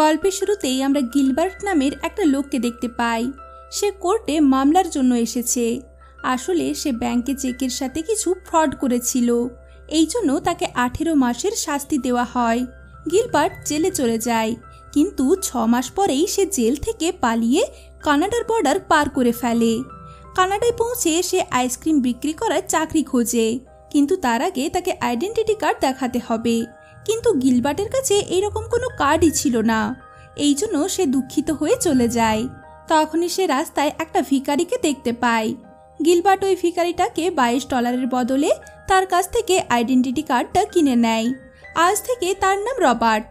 গল্পের শুরুতেই আমরা গিলবার্ট নামের একটা লোককে দেখতে পাই। সে কোর্টে মামলার জন্য এসেছে। আসলে সে ব্যাংকে চেকের সাথে কিছু ফ্রড করেছিল, এই জন্য তাকে 18 মাসের শাস্তি দেওয়া হয়। গিলবার্ট জেলে চলে যায়, কিন্তু 6 মাস পরেই সে জেল থেকে পালিয়ে কানাডার বর্ডার পার করে ফেলে। কানাডায় পৌঁছে সে আইসক্রিম বিক্রি করার চাকরি খোঁজে, কিন্তু তার আগে তাকে আইডেন্টিটি কার্ড দেখাতে হবে। কিন্তু গিলবার্টের কাছে এইরকম কোনো কার্ডই ছিল না, এই জন্য সে দুঃখিত হয়ে চলে যায়। তখনই সে রাস্তায় একটা ভিখারিকে দেখতে পায়। গিলবার্ট ওই ভিখারিটাকে $22 বদলে তার কাছ থেকে আইডেন্টিটি কার্ডটা কিনে নেয়। আজ থেকে তার নাম রবার্ট।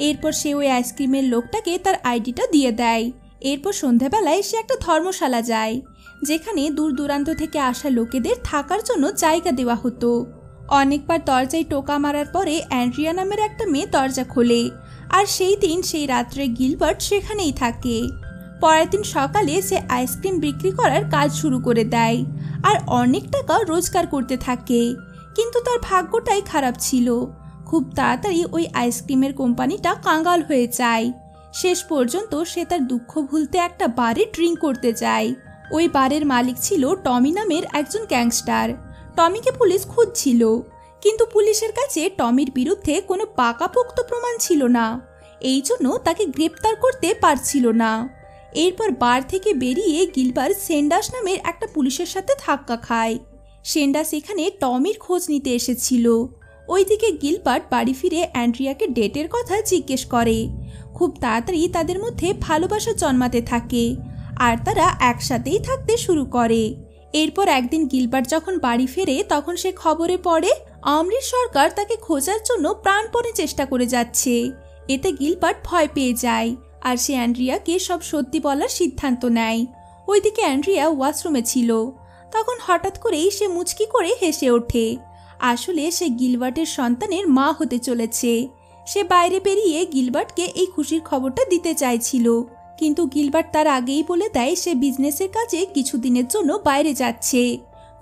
এরপর সে ওই আইসক্রিমের লোকটাকে তার আইডিটা দিয়ে দেয়। এরপর সন্ধ্যাবেলায় সে একটা ধর্মশালা যায়, যেখানে দূর দূরান্ত থেকে আসা লোকেদের থাকার জন্য জায়গা দেওয়া হতো। অনেকবার দরজায় টোকা মারার পরে অ্যান্ড্রিয়া নামের একটা মেয়ে দরজা খোলে, আর সেই দিন সেই রাত্রে গিলবার্ট সেখানেই থাকে। পরের দিন সকালে সে আইসক্রিম বিক্রি করার কাজ শুরু করে দেয় আর অনেক টাকা রোজগার করতে থাকে। কিন্তু তার ভাগ্যটাই খারাপ ছিল। খুব তাড়াতাড়ি ওই আইসক্রিমের কোম্পানিটা কাঙ্গাল হয়ে যায়। শেষ পর্যন্ত সে তার দুঃখ ভুলতে একটা বারে ড্রিঙ্ক করতে যায়। ওই বারের মালিক ছিল টমি নামের একজন গ্যাংস্টার। টমিকে পুলিশ খুঁজছিল, কিন্তু পুলিশের কাছে টমির বিরুদ্ধে কোনো পাকাপোক্ত প্রমাণ ছিল না, এই জন্য তাকে গ্রেপ্তার করতে পারছিল না। এরপর বার থেকে বেরিয়ে গিলবার্ট সেন্ডাস নামের একটা পুলিশের সাথে ধাক্কা খায়। সেন্ডাস এখানে টমির খোঁজ নিতে এসেছিল। ওইদিকে গিলবার্ট বাড়ি ফিরে অ্যান্ড্রিয়াকে ডেটের কথা জিজ্ঞেস করে। খুব তাড়াতাড়ি তাদের মধ্যে ভালোবাসা জন্মাতে থাকে, আর তারা একসাথেই থাকতে শুরু করে। এরপর একদিন গিলবার্ট যখন বাড়ি ফেরে, তখন সে খবরে পড়ে আমরির সরকার তাকে খোঁজার জন্য প্রাণপণে চেষ্টা করে যাচ্ছে। এতে গিলবার্ট ভয় পেয়ে যায়, আর সে অ্যান্ড্রিয়াকে সব সত্যি বলার সিদ্ধান্ত নেয়। ওইদিকে অ্যান্ড্রিয়া ওয়াশরুমে ছিল, তখন হঠাৎ করেই সে মুচকি করে হেসে ওঠে। আসলে সে গিলবার্টের সন্তানের মা হতে চলেছে। সে বাইরে বেরিয়ে গিলবার্টকে এই খুশির খবরটা দিতে চাইছিল, কিন্তু গিলবার্ট তার আগেই বলে দেয় সে বিজনেসের কাজে কিছুদিনের জন্য বাইরে যাচ্ছে।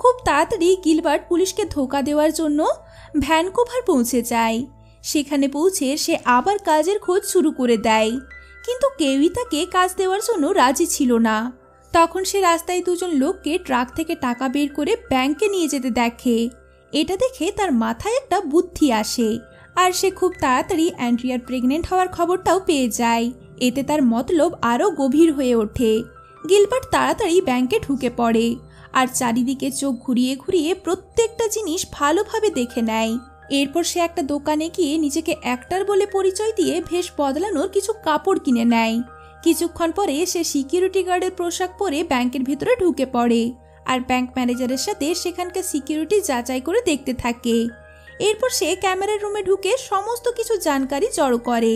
খুব তাড়াতাড়ি গিলবার্ট পুলিশকে ধোঁকা দেওয়ার জন্য ভ্যানকুভার পৌঁছে যায়। সেখানে পৌঁছে সে আবার কাজের খোঁজ শুরু করে দেয়, কিন্তু কেউই তাকে কাজ দেওয়ার জন্য রাজি ছিল না। তখন সে রাস্তায় দুজন লোককে ট্রাক থেকে টাকা বের করে ব্যাংকে নিয়ে যেতে দেখে। এটা দেখে তার মাথায় একটা বুদ্ধি আসে, আর সে খুব তাড়াতাড়ি অ্যান্ড্রিয়ার প্রেগনেন্ট হওয়ার খবরটাও পেয়ে যায়। এতে তার মতলব আরও গভীর হয়ে ওঠে। গিলবার্ট তাড়াতাড়ি ব্যাংকে ঢুকে পড়ে, আর চারিদিকে চোখ ঘুরিয়ে ঘুরিয়ে প্রত্যেকটা জিনিস ভালোভাবে দেখে নেয়। এরপর সে একটা দোকানে গিয়ে নিজেকে অ্যাক্টর বলে পরিচয় দিয়ে ভেষ বদলানোর কিছু কাপড় কিনে নেয়। কিছুক্ষণ পরে সে সিকিউরিটি গার্ডের পোশাক পরে ব্যাংকের ভিতরে ঢুকে পড়ে, আর ব্যাংক ম্যানেজারের সাথে সেখানকার সিকিউরিটি যাচাই করে দেখতে থাকে। এরপর সে ক্যামেরার রুমে ঢুকে সমস্ত কিছু জানকারি জড়ো করে।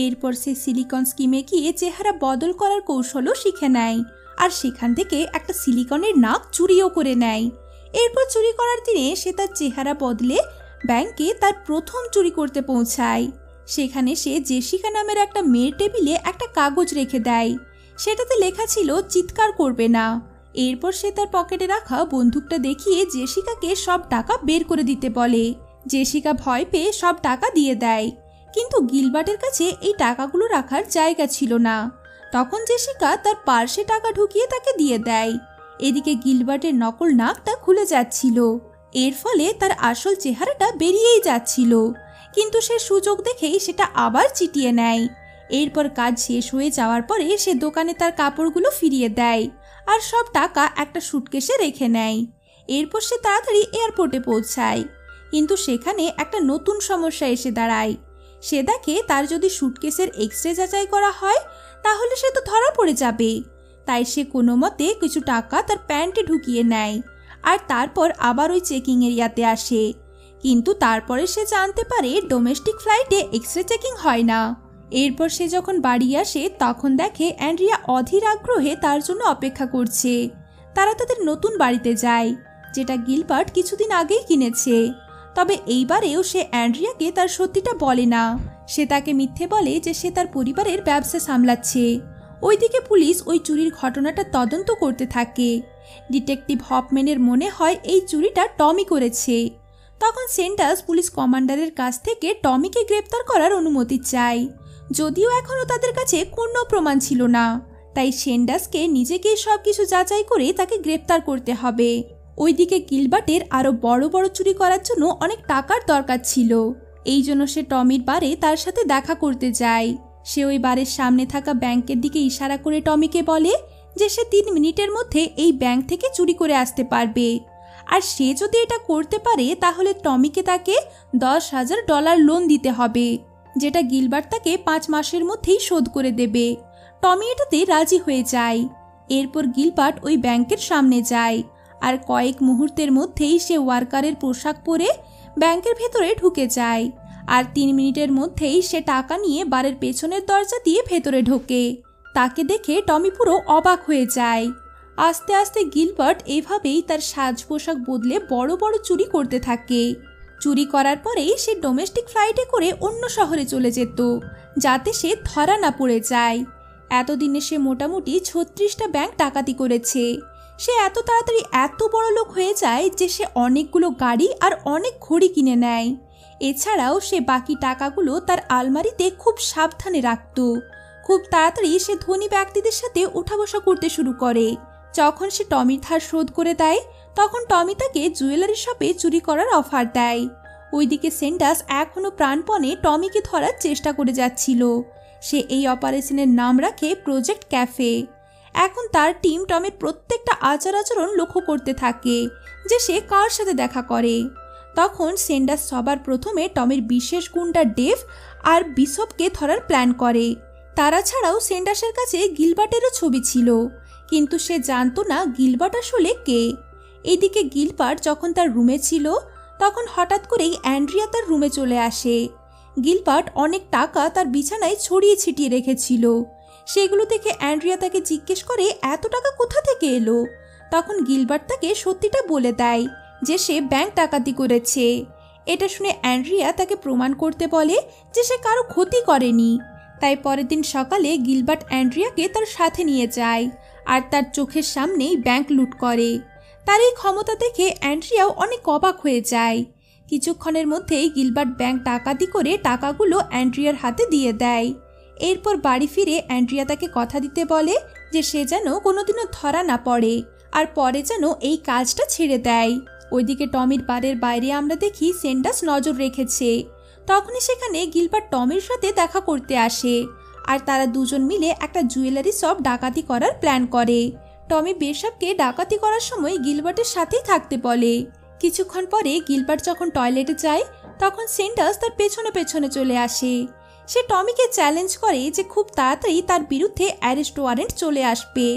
এরপর সে সিলিকন স্কিমে গিয়ে চেহারা বদল করার কৌশলও শিখে নেয়, আর সেখান থেকে একটা সিলিকনের নাক চুরিও করে নেয়। এরপর চুরি করার দিনে সে তার চেহারা বদলে ব্যাংকে তার প্রথম চুরি করতে পৌঁছায়। সেখানে সে জেসিকা নামের একটা মেয়ের টেবিলে একটা কাগজ রেখে দেয়, সেটাতে লেখা ছিল চিৎকার করবে না। এরপর সে তার পকেটে রাখা বন্দুকটা দেখিয়ে জেসিকাকে সব টাকা বের করে দিতে বলে। জেসিকা ভয় পেয়ে সব টাকা দিয়ে দেয়, কিন্তু গিলবার্টের কাছে এই টাকাগুলো রাখার জায়গা ছিল না। তখন জেসিকা তার পার্সে টাকা ঢুকিয়ে তাকে দিয়ে দেয়। এদিকে গিলবার্টের নকল নাকটা খুলে যাচ্ছিল, এর ফলে তার আসল চেহারাটা বেরিয়েই যাচ্ছিল, কিন্তু সে সুযোগ দেখেই সেটা আবার চিটিয়ে নেয়। এরপর কাজ শেষ হয়ে যাওয়ার পরে সে দোকানে তার কাপড়গুলো ফিরিয়ে দেয়, আর সব টাকা একটা সুটকেসে রেখে নেয়। এরপর সে তাড়াতাড়ি এয়ারপোর্টে পৌঁছায়, কিন্তু সেখানে একটা নতুন সমস্যা এসে দাঁড়ায়। সে দেখে তার যদি সুটকেসের এক্স-রে যাচাই করা হয়, তাহলে সে তো ধরা পড়ে যাবে। তাই সে কোনো মতে কিছু টাকা তার প্যান্টে ঢুকিয়ে নেয়, আর তারপর আবার ওই চেকিং এরিয়াতে আসে। কিন্তু তারপরে সে জানতে পারে ডোমেস্টিক ফ্লাইটে এক্স-রে চেকিং হয় না। এরপর সে যখন বাড়ি আসে, তখন দেখে অ্যান্ড্রিয়া অধীর আগ্রহে তার জন্য অপেক্ষা করছে। তারা তাদের নতুন বাড়িতে যায়, যেটা গিলবার্ট কিছুদিন আগেই কিনেছে। তবে এইবারেও সে অ্যান্ড্রিয়াকে তার সত্যিটা বলে না। সে তাকে মিথ্যে বলে যে সে তার পরিবারের ব্যবসা সামলাচ্ছে। ওইদিকে পুলিশ ওই চুরির ঘটনাটা তদন্ত করতে থাকে। ডিটেকটিভ হফম্যানের মনে হয় এই চুরিটা টমি করেছে। তখন সেন্ডাস পুলিশ কমান্ডারের কাছ থেকে টমিকে গ্রেপ্তার করার অনুমতি চায়। যদিও এখনো তাদের কাছে কোনো প্রমাণ ছিল না, তাই সেন্ডাসকে নিজেকেই সবকিছু যাচাই করে তাকে গ্রেপ্তার করতে হবে। ওইদিকে গিলবার্টের আরো বড় বড় চুরি করার জন্য অনেক টাকার দরকার ছিল। এই জন্য সে টমির বারে তার সাথে দেখা করতে যায়। সে ওই বারের সামনে থাকা ব্যাংকের দিকে ইশারা করে টমিকে বলে যে সে 3 মিনিটের মধ্যে এই ব্যাংক থেকে চুরি করে আসতে পারবে, আর সে যদি এটা করতে পারে তাহলে টমিকে তাকে $10,000 লোন দিতে হবে, যেটা গিলবার্ট তাকে 5 মাসের মধ্যেই শোধ করে দেবে। টমি এটাতে রাজি হয়ে যায়। এরপর গিলবার্ট ওই ব্যাংকের সামনে যায়, আর কয়েক মুহূর্তের মধ্যেই সে ওয়ার্কারের পোশাক পরে ব্যাংকের ভেতরে ঢুকে যায়, আর 3 মিনিটের মধ্যেই সে টাকা নিয়ে বারের পেছনের দরজা দিয়ে ভেতরে ঢোকে। তাকে দেখে টমি পুরো অবাক হয়ে যায়। আস্তে আস্তে গিলবার্ট এভাবেই তার সাজ পোশাক বদলে বড় বড় চুরি করতে থাকে। চুরি করার পরেই সে ডোমেস্টিক ফ্লাইটে করে অন্য শহরে চলে যেত, যাতে সে ধরা না পড়ে যায়। এতদিনে সে মোটামুটি 36টা ব্যাংক ডাকাতি করেছে। সে এত তাড়াতাড়ি এত বড় লোক হয়ে যায় যে সে অনেকগুলো গাড়ি আর অনেক ঘড়ি কিনে নেয়। এছাড়াও সে বাকি টাকাগুলো তার আলমারিতে খুব সাবধানে রাখত। খুব তাড়াতাড়ি সে ধনী ব্যক্তিদের সাথে উঠা বসা করতে শুরু করে। যখন সে টমির ধার শোধ করে দেয়, তখন টমি তাকে জুয়েলারি শপে চুরি করার অফার দেয়। ওইদিকে সেন্ডাস এখনো প্রাণপণে টমিকে ধরার চেষ্টা করে যাচ্ছিল। সে এই অপারেশনের নাম রাখে প্রজেক্ট ক্যাফে। এখন তার টিম টমির প্রত্যেকটা আচার আচরণ লক্ষ্য করতে থাকে যে সে কার সাথে দেখা করে। তখন সেন্ডাস সবার প্রথমে টমির বিশেষ গুন্ডা ডেভ আর বিশপকে ধরার প্ল্যান করে। তারা ছাড়াও সেন্ডাসের কাছে গিলবার্টেরও ছবি ছিল, কিন্তু সে জানতো না গিলবার্ট আসলে কে। এদিকে গিলবার্ট যখন তার রুমে ছিল, তখন হঠাৎ করেই অ্যান্ড্রিয়া তার রুমে চলে আসে। গিলবার্ট অনেক টাকা তার বিছানায় ছড়িয়ে ছিটিয়ে রেখেছিল। সেগুলো দেখে অ্যান্ড্রিয়া তাকে জিজ্ঞেস করে এত টাকা কোথা থেকে এলো। তখন গিলবার্ট তাকে সত্যিটা বলে দেয় যে সে ব্যাংক ডাকাতি করেছে। এটা শুনে অ্যান্ড্রিয়া তাকে প্রমাণ করতে বলে যে সে কারো ক্ষতি করেনি। তাই পরের দিন সকালে গিলবার্ট অ্যান্ড্রিয়াকে তার সাথে নিয়ে যায় আর তার চোখের সামনেই ব্যাংক লুট করে। তার এই ক্ষমতা দেখে অ্যান্ড্রিয়াও অনেক অবাক হয়ে যায়। কিছুক্ষণের মধ্যেই গিলবার্ট ব্যাংক ডাকাতি করে টাকাগুলো অ্যান্ড্রিয়ার হাতে দিয়ে দেয়। এরপর বাড়ি ফিরে অ্যান্ড্রিয়া তাকে কথা দিতে বলে যে সে যেন কোনোদিনও ধরা না পড়ে, আর পরে যেন এই কাজটা ছেড়ে দেয়। ওইদিকে টমির বারের বাইরে আমরা দেখি সেন্ডাস নজর রেখেছে। তখনই সেখানে গিলবার্ট টমির সাথে দেখা করতে আসে, আর তারা দুজন মিলে একটা জুয়েলারি শপ ডাকাতি করার প্ল্যান করে। টমি বেশপকে ডাকাতি করার সময় গিলবার্টের সাথেই থাকতে বলে। কিছুক্ষণ পরে গিলবার্ট যখন টয়লেটে যায়, তখন সেন্ডাস তার পেছনে পেছনে চলে আসে। সে টমিকে চ্যালেঞ্জ করে যে খুব তাড়াতাড়ি তার বিরুদ্ধে অ্যারেস্ট ওয়ারেন্ট চলে আসবে।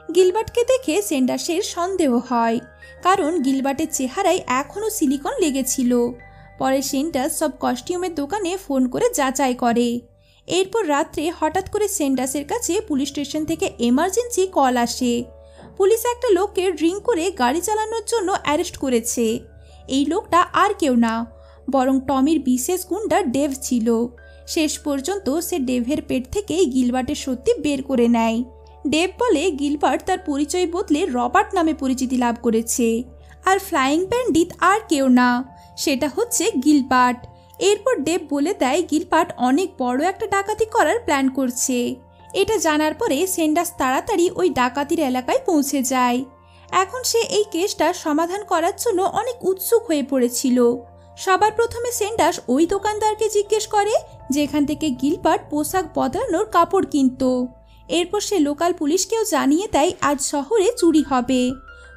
গিলবার্টকে দেখে সেন্ডাসের সন্দেহ হয়, কারণ গিলবার্টের চেহারায় এখনও সিলিকন লেগেছিল। পরে সেন্ডাস সব কস্টিউমের দোকানে ফোন করে যাচাই করে। এরপর রাত্রে হঠাৎ করে সেন্ডাসের কাছে পুলিশ স্টেশন থেকে এমার্জেন্সি কল আসে। পুলিশ একটা লোককে ড্রিঙ্ক করে গাড়ি চালানোর জন্য অ্যারেস্ট করেছে। এই লোকটা আর কেউ না, বরং টমির বিশেষ গুন্ডা ডেভ ছিল। শেষ পর্যন্ত সে ডেভের পেট থেকেই গিলবার্টের সত্যি বের করে নেয়। ডেভ বলে গিলবার্ট তার পরিচয় বদলে রবার্ট নামে পরিচিতি লাভ করেছে, আর ফ্লাইং ব্যান্ডিট আর কেউ না, সেটা হচ্ছে গিলবার্ট। এরপর ডেভ বলে দেয় গিলবার্ট অনেক বড় একটা ডাকাতি করার প্ল্যান করছে। এটা জানার পরে সেন্ডাস তাড়াতাড়ি ওই ডাকাতির এলাকায় পৌঁছে যায়। এখন সে এই কেসটা সমাধান করার জন্য অনেক উৎসুক হয়ে পড়েছিল। সবার প্রথমে সেন্ডাস ওই দোকানদারকে জিজ্ঞেস করে যেখান থেকে গিলবার্ট পোশাক বদলানোর কাপড় কিনত। এরপর সে লোকাল পুলিশকেও জানিয়ে দেয় আজ শহরে চুরি হবে।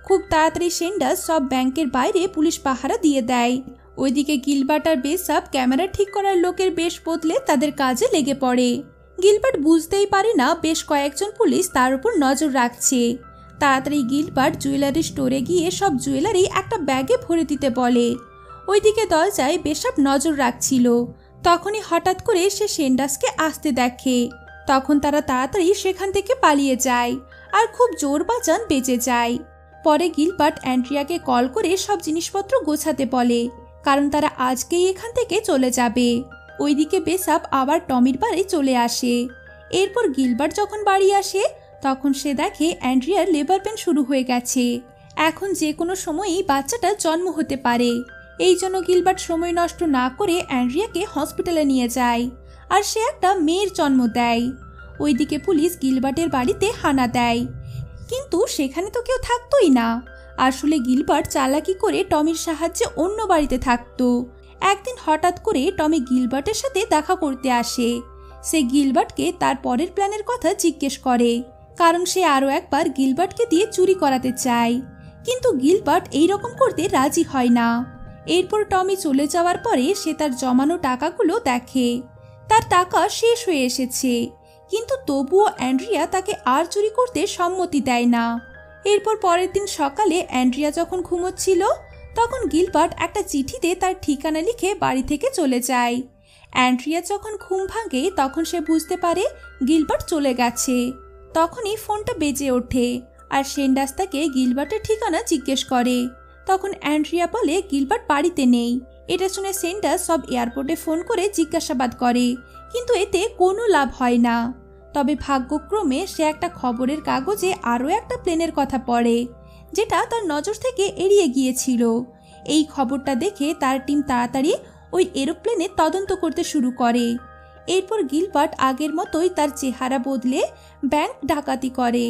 খুব তাড়াতাড়ি সেন্ডাস সব ব্যাংকের বাইরে পুলিশ পাহারা দিয়ে দেয়। ওইদিকে গিলবার্ট আর বেশপ ক্যামেরা ঠিক করার লোকের বেশ বদলে তাদের কাজে লেগে পড়ে। গিলবার্ট বুঝতেই পারে না বেশ কয়েকজন পুলিশ তার উপর নজর রাখছে। তাড়াতাড়ি গিলবার্ট জুয়েলারি স্টোরে গিয়ে সব জুয়েলারি একটা ব্যাগে ভরে দিতে বলে। ওইদিকে দরজায় বেশপ নজর রাখছিল। তখনই হঠাৎ করে সে সেন্ডাসকে আসতে দেখে। তখন তারা তাড়াতাড়ি সেখান থেকে পালিয়ে যায়, আর খুব জোর বাজান বেঁচে যায়। পরে গিলবার্ট অ্যান্ড্রিয়াকে কল করে সব জিনিসপত্র গোছাতে বলে, কারণ তারা আজকেই এখান থেকে চলে যাবে। ওইদিকে বেশপ আবার টমির বাড়ি চলে আসে। এরপর গিলবার্ট যখন বাড়ি আসে, তখন সে দেখে অ্যান্ড্রিয়ার লেবার পেন শুরু হয়ে গেছে। এখন যে কোনো সময়ই বাচ্চাটার জন্ম হতে পারে। এই জন্য গিলবার্ট সময় নষ্ট না করে অ্যান্ড্রিয়াকে হসপিটালে নিয়ে যায়, আর সে একটা মেয়ের জন্ম দেয়। ওইদিকে পুলিশ গিলবার্টের বাড়িতে হানা দেয়, কিন্তু সেখানে তো কেউ থাকতোই না। আসলে গিলবার্ট চালাকি করে টমির সাহায্যে অন্য বাড়িতে থাকতো। একদিন হঠাৎ করে টমি গিলবার্টের সাথে দেখা করতে আসে। সে গিলবার্টকে তার পরের প্ল্যানের কথা জিজ্ঞেস করে, কারণ সে আরও একবার গিলবার্টকে দিয়ে চুরি করাতে চায়। কিন্তু গিলবার্ট এইরকম করতে রাজি হয় না। এরপর টমি চলে যাওয়ার পরে সে তার জমানো টাকাগুলো দেখে। তার টাকা শেষ হয়ে এসেছে, কিন্তু তবুও অ্যান্ড্রিয়া তাকে আর চুরি করতে সম্মতি দেয় না। এরপর পরের দিন সকালে অ্যান্ড্রিয়া যখন ঘুমোচ্ছিল, তখন গিলবার্ট একটা চিঠিতে তার ঠিকানা লিখে বাড়ি থেকে চলে যায়। অ্যান্ড্রিয়া যখন ঘুম ভাঙে তখন সে বুঝতে পারে গিলবার্ট চলে গেছে। তখনই ফোনটা বেজে ওঠে, আর সেন্ডাস তাকে গিলবার্টের ঠিকানা জিজ্ঞেস করে। তখন অ্যান্ড্রিয়া বলে গিলবার্ট বাড়িতে নেই। এটা শুনে সেন্ডাস সব এয়ারপোর্টে ফোন করে জিজ্ঞাসাবাদ করে, কিন্তু এতে কোনো লাভ হয় না। তবে ভাগ্যক্রমে সে একটা খবরের কাগজে আরও একটা প্লেনের কথা পড়ে, যেটা তার নজর থেকে এড়িয়ে গিয়েছিল। এই খবরটা দেখে তার টিম তাড়াতাড়ি ওই এরোপ্লেনে তদন্ত করতে শুরু করে। এরপর গিলবার্ট আগের মতোই তার চেহারা বদলে ব্যাংক ডাকাতি করে,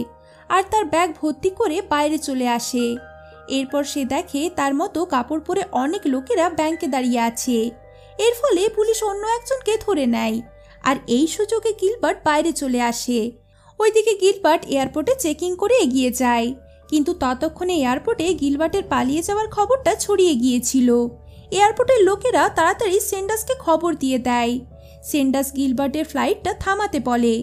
আর তার ব্যাগ ভর্তি করে বাইরে চলে আসে। এরপর সে দেখে তার মতো কাপড় পরে অনেক লোকেরা ব্যাংকে দাঁড়িয়ে আছে। এর ফলে পুলিশ অন্য একজনকে ধরে নেয়, আর এই সুযোগে গিলবার্ট বাইরে চলে আসে। ওইদিকে গিলবার্ট এয়ারপোর্টে চেকিং করে এগিয়ে যায়, কিন্তু ততক্ষণে এয়ারপোর্টে গিলবার্টের পালিয়ে যাওয়ার খবরটা ছড়িয়ে গিয়েছিল। এয়ারপোর্টের লোকেরা তাড়াতাড়ি সেন্ডাসকে খবর দিয়ে দেয়। সেন্ডাস গিলবার্টের ফ্লাইটটা থামাতে বলে,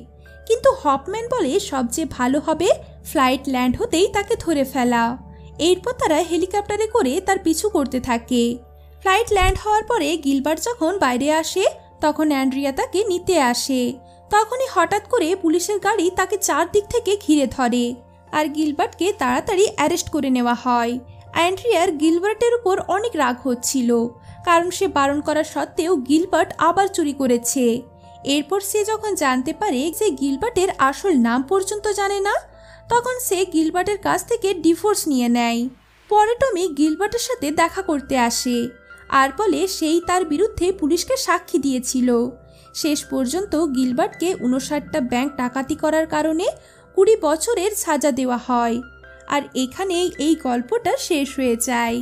কিন্তু হপম্যান বলে সবচেয়ে ভালো হবে ফ্লাইট ল্যান্ড হতেই তাকে ধরে ফেলা। এরপর তারা হেলিকপ্টারে করে তার পিছু করতে থাকে। ফ্লাইট ল্যান্ড হওয়ার পরে গিলবার্ট যখন বাইরে আসে, তখন অ্যান্ড্রিয়া তাকে নিতে আসে। তখনই হঠাৎ করে পুলিশের গাড়ি তাকে চারদিক থেকে ঘিরে ধরে, আর গিলবার্টকে তাড়াতাড়ি অ্যারেস্ট করে নেওয়া হয়। অ্যান্ড্রিয়ার গিলবার্টের উপর অনেক রাগ হচ্ছিল, কারণ সে বারণ করা সত্ত্বেও গিলবার্ট আবার চুরি করেছে। এরপর সে যখন জানতে পারে যে গিলবার্টের আসল নাম পর্যন্ত জানে না, তখন সে গিলবার্টের কাছ থেকে ডিভোর্স নিয়ে নেয়। পরে টমি গিলবার্টের সাথে দেখা করতে আসে, আর বলে সেই তার বিরুদ্ধে পুলিশকে সাক্ষী দিয়েছিল। শেষ পর্যন্ত গিলবার্টকে 59টা ব্যাংক ডাকাতি করার কারণে 20 বছরের সাজা দেওয়া হয়। আর এখানেই এই গল্পটা শেষ হয়ে যায়।